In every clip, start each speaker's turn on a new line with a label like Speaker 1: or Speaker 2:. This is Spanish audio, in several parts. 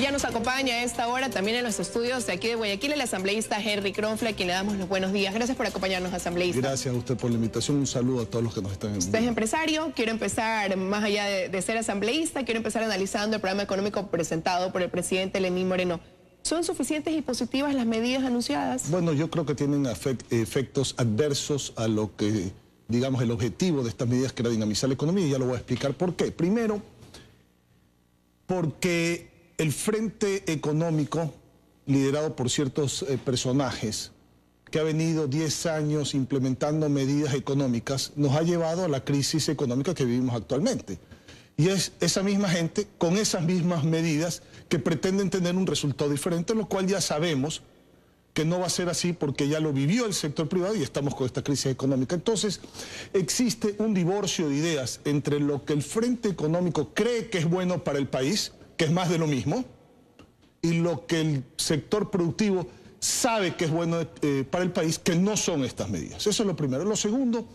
Speaker 1: Ya nos acompaña a esta hora también en los estudios de aquí de Guayaquil el asambleísta Henry Kronfle, a quien le damos los buenos días. Gracias por acompañarnos, asambleísta.
Speaker 2: Gracias a usted por la invitación. Un saludo a todos los que nos están viendo.
Speaker 1: Usted es empresario. Quiero empezar, más allá de ser asambleísta, quiero empezar analizando el programa económico presentado por el presidente Lenín Moreno. ¿Son suficientes y positivas las medidas anunciadas?
Speaker 2: Bueno, yo creo que tienen efectos adversos a lo que, digamos, el objetivo de estas medidas, que era dinamizar la economía, y ya lo voy a explicar por qué. Primero, porque el frente económico, liderado por ciertos personajes, que ha venido 10 años implementando medidas económicas, nos ha llevado a la crisis económica que vivimos actualmente. Y es esa misma gente, con esas mismas medidas, que pretenden tener un resultado diferente, lo cual ya sabemos que no va a ser así porque ya lo vivió el sector privado y estamos con esta crisis económica. Entonces, existe un divorcio de ideas entre lo que el frente económico cree que es bueno para el país, que es más de lo mismo, y lo que el sector productivo sabe que es bueno para el país, que no son estas medidas. Eso es lo primero. Lo segundo,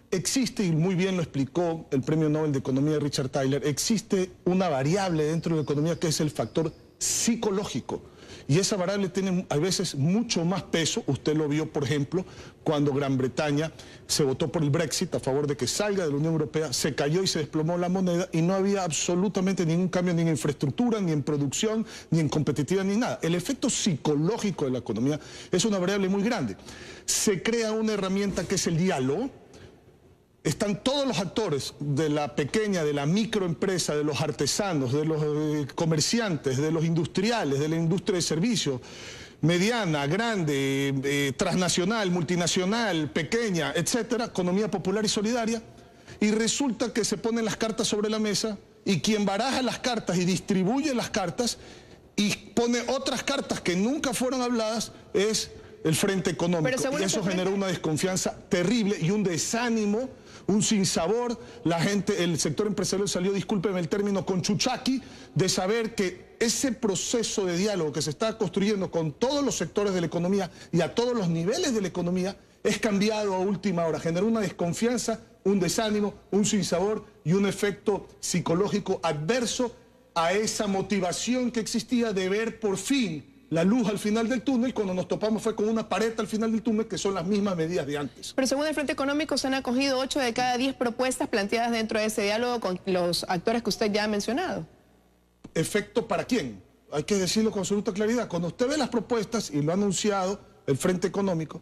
Speaker 2: existe, y muy bien lo explicó el Premio Nobel de Economía Richard Thaler, existe una variable dentro de la economía que es el factor psicológico. Y esa variable tiene a veces mucho más peso. Usted lo vio, por ejemplo, cuando Gran Bretaña se votó por el Brexit a favor de que salga de la Unión Europea, se cayó y se desplomó la moneda y no había absolutamente ningún cambio ni en infraestructura, ni en producción, ni en competitividad, ni nada. El efecto psicológico de la economía es una variable muy grande. Se crea una herramienta que es el diálogo. Están todos los actores de la pequeña, de la microempresa, de los artesanos, de los comerciantes, de los industriales, de la industria de servicios, mediana, grande, transnacional, multinacional, pequeña, etcétera, economía popular y solidaria, y resulta que se ponen las cartas sobre la mesa y quien baraja las cartas y distribuye las cartas y pone otras cartas que nunca fueron habladas es el frente económico. Y eso generó una desconfianza terrible y un desánimo, un sinsabor. La gente, el sector empresarial salió, discúlpeme el término, con chuchaqui, de saber que ese proceso de diálogo que se está construyendo con todos los sectores de la economía y a todos los niveles de la economía es cambiado a última hora. Generó una desconfianza, un desánimo, un sinsabor y un efecto psicológico adverso a esa motivación que existía de ver por fin la luz al final del túnel. Cuando nos topamos fue con una pared al final del túnel, que son las mismas medidas de antes.
Speaker 1: Pero según el Frente Económico se han acogido 8 de cada 10 propuestas planteadas dentro de ese diálogo con los actores que usted ya ha mencionado.
Speaker 2: ¿Efecto para quién? Hay que decirlo con absoluta claridad. Cuando usted ve las propuestas, y lo ha anunciado el Frente Económico,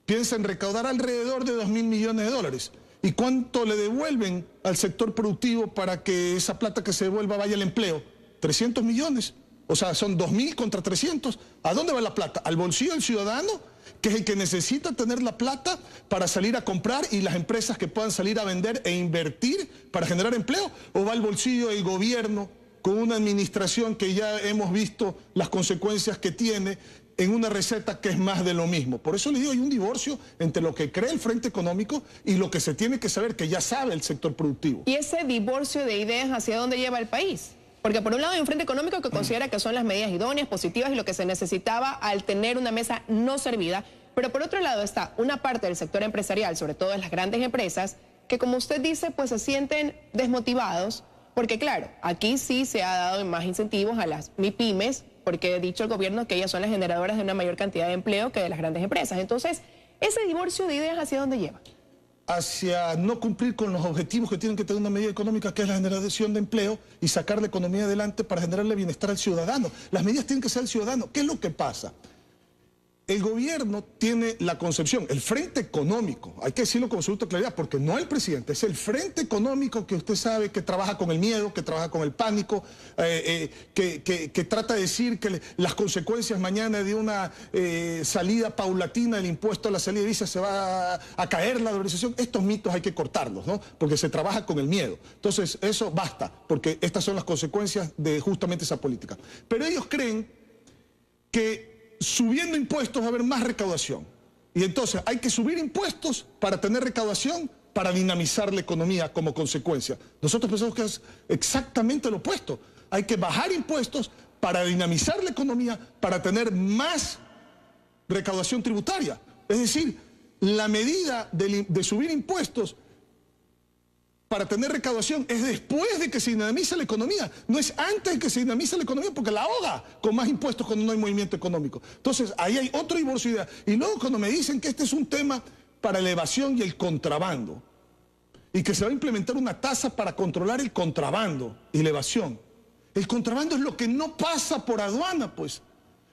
Speaker 2: piensa en recaudar alrededor de 2.000 millones de dólares. ¿Y cuánto le devuelven al sector productivo para que esa plata que se devuelva vaya al empleo? 300 millones. O sea, son 2.000 contra 300. ¿A dónde va la plata? ¿Al bolsillo del ciudadano, que es el que necesita tener la plata para salir a comprar y las empresas que puedan salir a vender e invertir para generar empleo? ¿O va al bolsillo del gobierno con una administración que ya hemos visto las consecuencias que tiene en una receta que es más de lo mismo? Por eso le digo, hay un divorcio entre lo que cree el Frente Económico y lo que se tiene que saber, que ya sabe el sector productivo.
Speaker 1: ¿Y ese divorcio de ideas hacia dónde lleva el país? Porque por un lado hay un Frente Económico que considera que son las medidas idóneas, positivas y lo que se necesitaba al tener una mesa no servida. Pero por otro lado está una parte del sector empresarial, sobre todo en las grandes empresas, que como usted dice, pues se sienten desmotivados. Porque claro, aquí sí se ha dado más incentivos a las MIPYMES, porque ha dicho el gobierno que ellas son las generadoras de una mayor cantidad de empleo que de las grandes empresas. Entonces, ese divorcio de ideas, ¿hacia dónde lleva?
Speaker 2: Hacia no cumplir con los objetivos que tienen que tener una medida económica, que es la generación de empleo y sacar la economía adelante para generarle bienestar al ciudadano. Las medidas tienen que ser al ciudadano. ¿Qué es lo que pasa? El gobierno tiene la concepción, el Frente Económico, hay que decirlo con absoluta claridad, porque no el presidente, es el Frente Económico que usted sabe que trabaja con el miedo, que trabaja con el pánico, que trata de decir que las consecuencias mañana de una salida paulatina del impuesto a la salida de divisas se va a caer la dolarización. Estos mitos hay que cortarlos, ¿no? Porque se trabaja con el miedo. Entonces eso basta, porque estas son las consecuencias de justamente esa política. Pero ellos creen que subiendo impuestos va a haber más recaudación. Y entonces hay que subir impuestos para tener recaudación, para dinamizar la economía como consecuencia. Nosotros pensamos que es exactamente lo opuesto. Hay que bajar impuestos para dinamizar la economía, para tener más recaudación tributaria. Es decir, la medida de subir impuestos para tener recaudación es después de que se dinamiza la economía, no es antes de que se dinamiza la economía, porque la ahoga con más impuestos cuando no hay movimiento económico. Entonces, ahí hay otro divorcio de ideas. Y luego cuando me dicen que este es un tema para la evasión y el contrabando, y que se va a implementar una tasa para controlar el contrabando y la evasión. El contrabando es lo que no pasa por aduana, pues.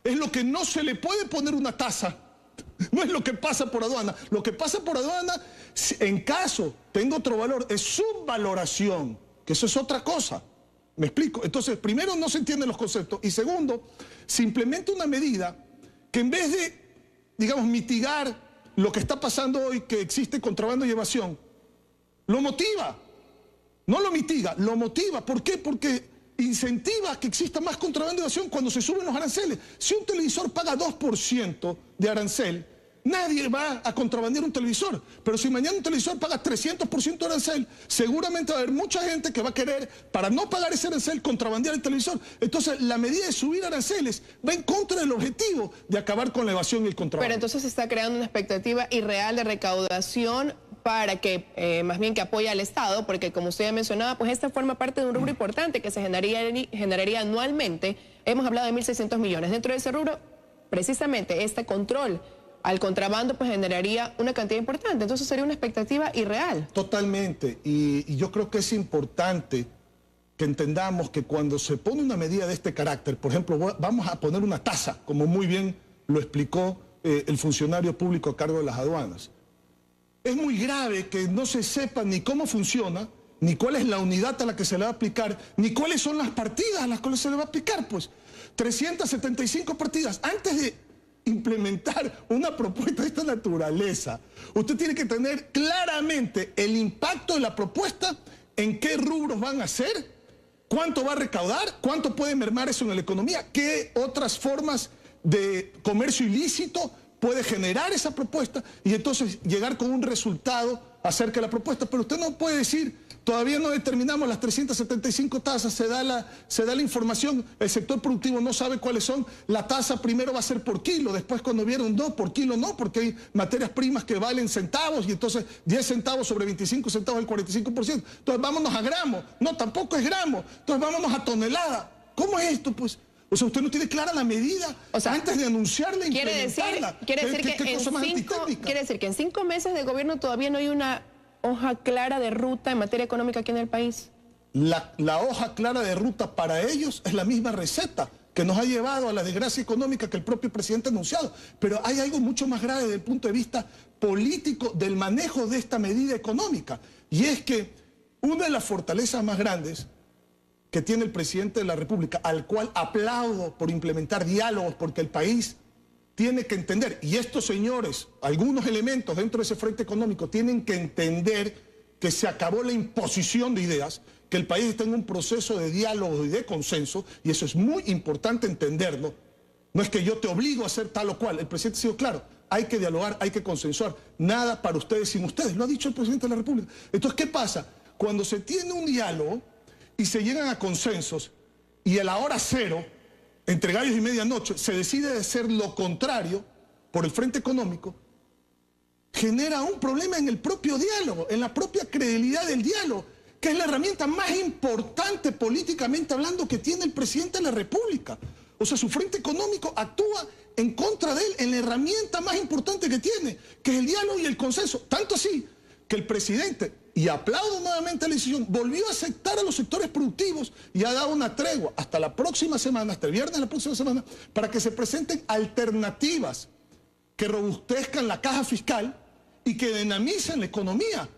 Speaker 2: Es lo que no se le puede poner una tasa. No es lo que pasa por aduana. Lo que pasa por aduana, en caso tenga otro valor, es subvaloración, que eso es otra cosa. ¿Me explico? Entonces, primero, no se entienden los conceptos. Y segundo, se implementa una medida que en vez de, digamos, mitigar lo que está pasando hoy, que existe contrabando y evasión, lo motiva. No lo mitiga, lo motiva. ¿Por qué? Porque incentiva que exista más contrabando y evasión cuando se suben los aranceles. Si un televisor paga 2% de arancel, nadie va a contrabandear un televisor. Pero si mañana un televisor paga 300% de arancel, seguramente va a haber mucha gente que va a querer, para no pagar ese arancel, contrabandear el televisor. Entonces, la medida de subir aranceles va en contra del objetivo de acabar con la evasión y el contrabando.
Speaker 1: Pero entonces se está creando una expectativa irreal de recaudación para que, más bien que apoya al Estado, porque como usted ya mencionaba, pues esta forma parte de un rubro importante que se generaría anualmente. Hemos hablado de 1.600 millones. Dentro de ese rubro, precisamente este control al contrabando pues generaría una cantidad importante. Entonces sería una expectativa irreal.
Speaker 2: Totalmente. Y yo creo que es importante que entendamos que cuando se pone una medida de este carácter, por ejemplo, vamos a poner una tasa, como muy bien lo explicó el funcionario público a cargo de las aduanas. Es muy grave que no se sepa ni cómo funciona, ni cuál es la unidad a la que se le va a aplicar, ni cuáles son las partidas a las cuales se le va a aplicar, pues. 375 partidas. Antes de implementar una propuesta de esta naturaleza, usted tiene que tener claramente el impacto de la propuesta, en qué rubros van a ser, cuánto va a recaudar, cuánto puede mermar eso en la economía, qué otras formas de comercio ilícito puede generar esa propuesta y entonces llegar con un resultado acerca de la propuesta. Pero usted no puede decir, todavía no determinamos las 375 tasas, se da la información, el sector productivo no sabe cuáles son, la tasa primero va a ser por kilo, después cuando vieron no, por kilo no, porque hay materias primas que valen centavos y entonces 10 centavos sobre 25 centavos es el 45%. Entonces vámonos a gramo, no, tampoco es gramo, entonces vámonos a tonelada. ¿Cómo es esto, pues? O sea, usted no tiene clara la medida, o sea, antes de anunciarla e implementarla.
Speaker 1: Quiere decir que en 5 meses de gobierno todavía no hay una hoja clara de ruta en materia económica aquí en el país.
Speaker 2: La hoja clara de ruta para ellos es la misma receta que nos ha llevado a la desgracia económica que el propio presidente ha anunciado. Pero hay algo mucho más grave desde el punto de vista político del manejo de esta medida económica. Y es que una de las fortalezas más grandes que tiene el presidente de la República, al cual aplaudo por implementar diálogos, porque el país tiene que entender, y estos señores, algunos elementos dentro de ese frente económico, tienen que entender que se acabó la imposición de ideas, que el país está en un proceso de diálogo y de consenso, y eso es muy importante entenderlo. No es que yo te obligo a hacer tal o cual, el presidente ha sido claro, hay que dialogar, hay que consensuar, nada para ustedes sin ustedes, lo ha dicho el presidente de la República. Entonces, ¿qué pasa? Cuando se tiene un diálogo y se llegan a consensos y a la hora cero, entre gallos y medianoche, se decide hacer lo contrario por el frente económico, genera un problema en el propio diálogo, en la propia credibilidad del diálogo, que es la herramienta más importante políticamente hablando que tiene el presidente de la República. O sea, su frente económico actúa en contra de él, en la herramienta más importante que tiene, que es el diálogo y el consenso. Tanto así que el presidente, y aplaudo nuevamente la decisión, volvió a aceptar a los sectores productivos y ha dado una tregua hasta la próxima semana, hasta el viernes de la próxima semana, para que se presenten alternativas que robustezcan la caja fiscal y que dinamicen la economía.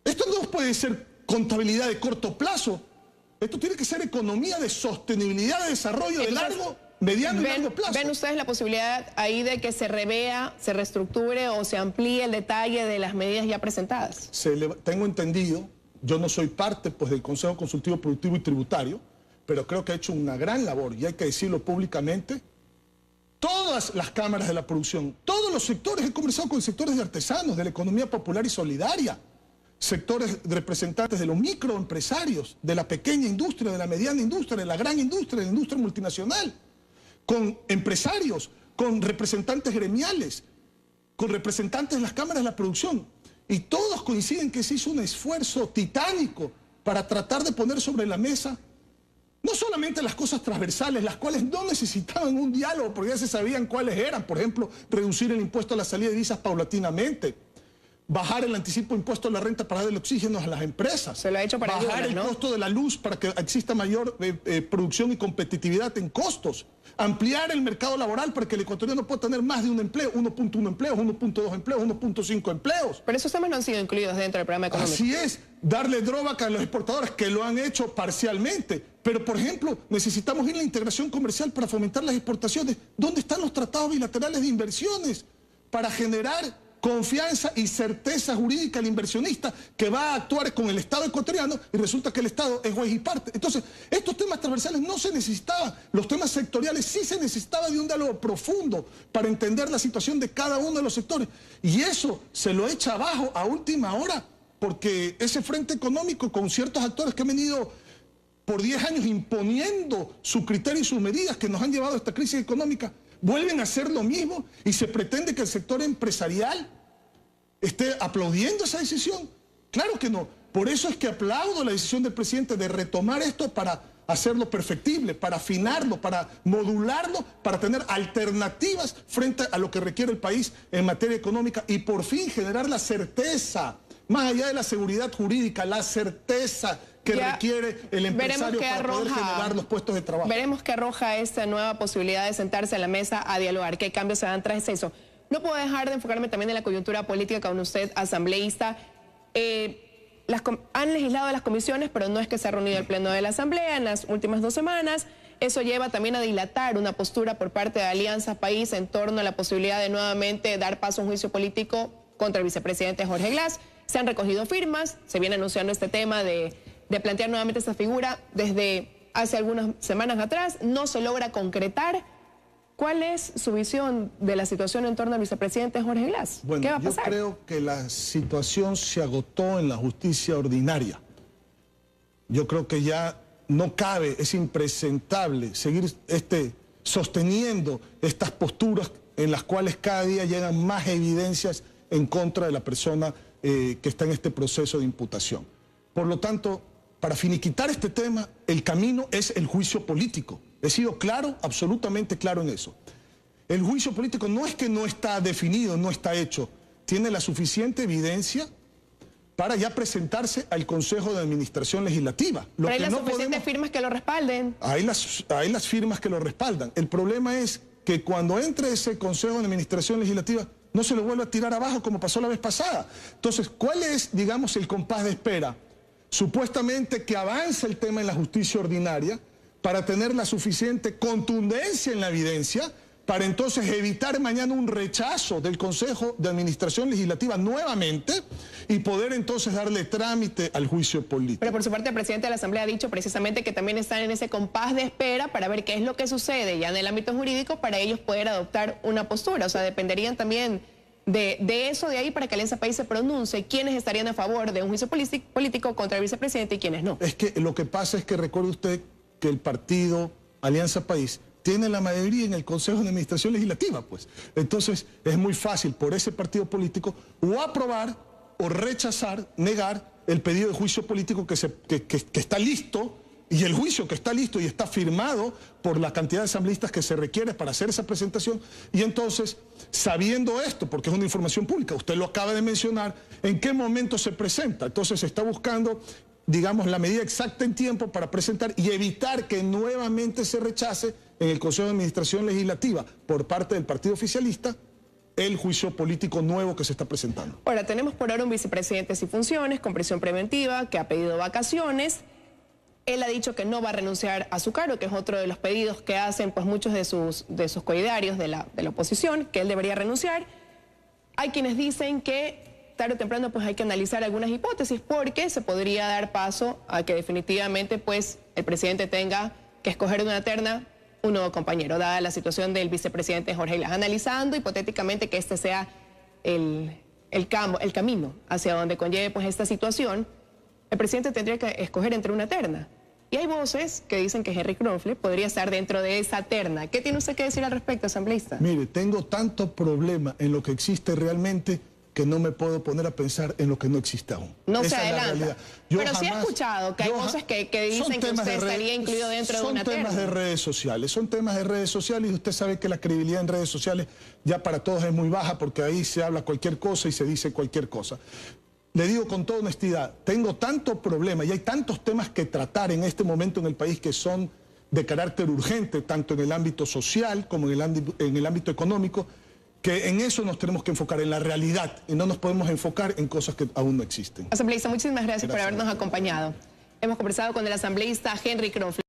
Speaker 2: Esto no puede ser contabilidad de corto plazo, esto tiene que ser economía de sostenibilidad, de desarrollo de largo, mediano y largo plazo.
Speaker 1: ¿Ven ustedes la posibilidad ahí de que se revea, se reestructure o se amplíe el detalle de las medidas ya presentadas?
Speaker 2: Tengo entendido, yo no soy parte pues, del Consejo Consultivo Productivo y Tributario, pero creo que ha hecho una gran labor, y hay que decirlo públicamente. Todas las cámaras de la producción, todos los sectores, he conversado con sectores de artesanos, de la economía popular y solidaria, sectores representantes de los microempresarios, de la pequeña industria, de la mediana industria, de la gran industria, de la industria multinacional, con empresarios, con representantes gremiales, con representantes de las cámaras de la producción. y todos coinciden que se hizo un esfuerzo titánico para tratar de poner sobre la mesa no solamente las cosas transversales, las cuales no necesitaban un diálogo, porque ya se sabían cuáles eran. Por ejemplo, reducir el impuesto a la salida de divisas paulatinamente, bajar el anticipo de impuesto a la renta para dar el oxígeno a las empresas.
Speaker 1: Se lo ha hecho para
Speaker 2: bajar el costo de la luz para que exista mayor producción y competitividad en costos. Ampliar el mercado laboral para que el ecuatoriano pueda tener más de un empleo, 1.1 empleos, 1.2 empleos, 1.5 empleos.
Speaker 1: Pero esos temas no han sido incluidos dentro del programa económico.
Speaker 2: Así es, darle drawback a los exportadores que lo han hecho parcialmente. Pero, por ejemplo, necesitamos ir a la integración comercial para fomentar las exportaciones. ¿Dónde están los tratados bilaterales de inversiones para generar confianza y certeza jurídica al inversionista que va a actuar con el Estado ecuatoriano y resulta que el Estado es juez y parte? Entonces, estos temas transversales no se necesitaban. Los temas sectoriales sí se necesitaba de un diálogo profundo para entender la situación de cada uno de los sectores. Y eso se lo echa abajo a última hora, porque ese frente económico con ciertos actores que han venido por 10 años imponiendo su criterio y sus medidas que nos han llevado a esta crisis económica, vuelven a hacer lo mismo y se pretende que el sector empresarial esté aplaudiendo esa decisión. Claro que no. Por eso es que aplaudo la decisión del presidente de retomar esto para hacerlo perfectible, para afinarlo, para modularlo, para tener alternativas frente a lo que requiere el país en materia económica y por fin generar la certeza, más allá de la seguridad jurídica, la certeza que requiere el empresario para poder generar los puestos de trabajo.
Speaker 1: Veremos qué arroja esta nueva posibilidad de sentarse a la mesa a dialogar, qué cambios se dan tras eso. No puedo dejar de enfocarme también en la coyuntura política con usted, asambleísta. Han legislado las comisiones, pero no es que se ha reunido el Pleno de la Asamblea en las últimas 2 semanas. Eso lleva también a dilatar una postura por parte de Alianza País en torno a la posibilidad de nuevamente dar paso a un juicio político contra el vicepresidente Jorge Glass. Se han recogido firmas, se viene anunciando este tema de plantear nuevamente esta figura desde hace algunas semanas atrás. No se logra concretar. ¿Cuál es su visión de la situación en torno al vicepresidente Jorge Glass?
Speaker 2: Bueno,
Speaker 1: ¿qué va a pasar?
Speaker 2: Yo creo que la situación se agotó en la justicia ordinaria. Yo creo que ya no cabe, es impresentable seguir sosteniendo estas posturas en las cuales cada día llegan más evidencias en contra de la persona que está en este proceso de imputación. Por lo tanto, para finiquitar este tema, el camino es el juicio político. He sido claro, absolutamente claro en eso. El juicio político no es que no está definido, no está hecho. Tiene la suficiente evidencia para ya presentarse al Consejo de Administración Legislativa.
Speaker 1: Pero hay las suficientes firmas que lo respalden.
Speaker 2: Hay las firmas que lo respaldan. El problema es que cuando entre ese Consejo de Administración Legislativa no se lo vuelve a tirar abajo como pasó la vez pasada. Entonces, ¿cuál es, digamos, el compás de espera? Supuestamente que avance el tema en la justicia ordinaria para tener la suficiente contundencia en la evidencia, para entonces evitar mañana un rechazo del Consejo de Administración Legislativa nuevamente y poder entonces darle trámite al juicio político.
Speaker 1: Pero por su parte el presidente de la Asamblea ha dicho precisamente que también están en ese compás de espera para ver qué es lo que sucede ya en el ámbito jurídico para ellos poder adoptar una postura. O sea, dependerían también de eso de ahí para que Alianza País se pronuncie quiénes estarían a favor de un juicio político contra el vicepresidente y quiénes no.
Speaker 2: Es que lo que pasa es que recuerde usted que el partido Alianza País tiene la mayoría en el Consejo de Administración Legislativa, pues. Entonces, es muy fácil por ese partido político o aprobar o rechazar, negar el pedido de juicio político que está listo, y el juicio que está listo y está firmado por la cantidad de asambleístas que se requiere para hacer esa presentación. Y entonces, sabiendo esto, porque es una información pública, usted lo acaba de mencionar, ¿en qué momento se presenta? Entonces, se está buscando, digamos, la medida exacta en tiempo para presentar y evitar que nuevamente se rechace en el Consejo de Administración Legislativa por parte del partido oficialista el juicio político nuevo que se está presentando.
Speaker 1: Ahora, tenemos por ahora un vicepresidente sin funciones, con prisión preventiva, que ha pedido vacaciones. Él ha dicho que no va a renunciar a su cargo, que es otro de los pedidos que hacen pues muchos de sus coidarios de la oposición, que él debería renunciar. Hay quienes dicen que tarde o temprano pues hay que analizar algunas hipótesis porque se podría dar paso a que definitivamente pues el presidente tenga que escoger una terna un nuevo compañero, dada la situación del vicepresidente Jorge Glass. Analizando hipotéticamente que este sea el camino hacia donde conlleve pues esta situación, el presidente tendría que escoger entre una terna. Y hay voces que dicen que Henry Kronfle podría estar dentro de esa terna. ¿Qué tiene usted que decir al respecto, asambleísta?
Speaker 2: Mire, tengo tanto problema en lo que existe realmente que no me puedo poner a pensar en lo que no existe aún.
Speaker 1: No
Speaker 2: Esa
Speaker 1: se
Speaker 2: es la
Speaker 1: adelanta.
Speaker 2: realidad.
Speaker 1: Pero sí he escuchado que hay voces que dicen que usted estaría incluido dentro de una terna.
Speaker 2: Son temas de redes sociales, son temas de redes sociales y usted sabe que la credibilidad en redes sociales ya para todos es muy baja porque ahí se habla cualquier cosa y se dice cualquier cosa. Le digo con toda honestidad, tengo tanto problema y hay tantos temas que tratar en este momento en el país que son de carácter urgente, tanto en el ámbito social como en el ámbito económico, que en eso nos tenemos que enfocar, en la realidad, y no nos podemos enfocar en cosas que aún no existen.
Speaker 1: Asambleísta, muchísimas gracias por habernos acompañado. Hemos conversado con el asambleísta Henry Kronfle.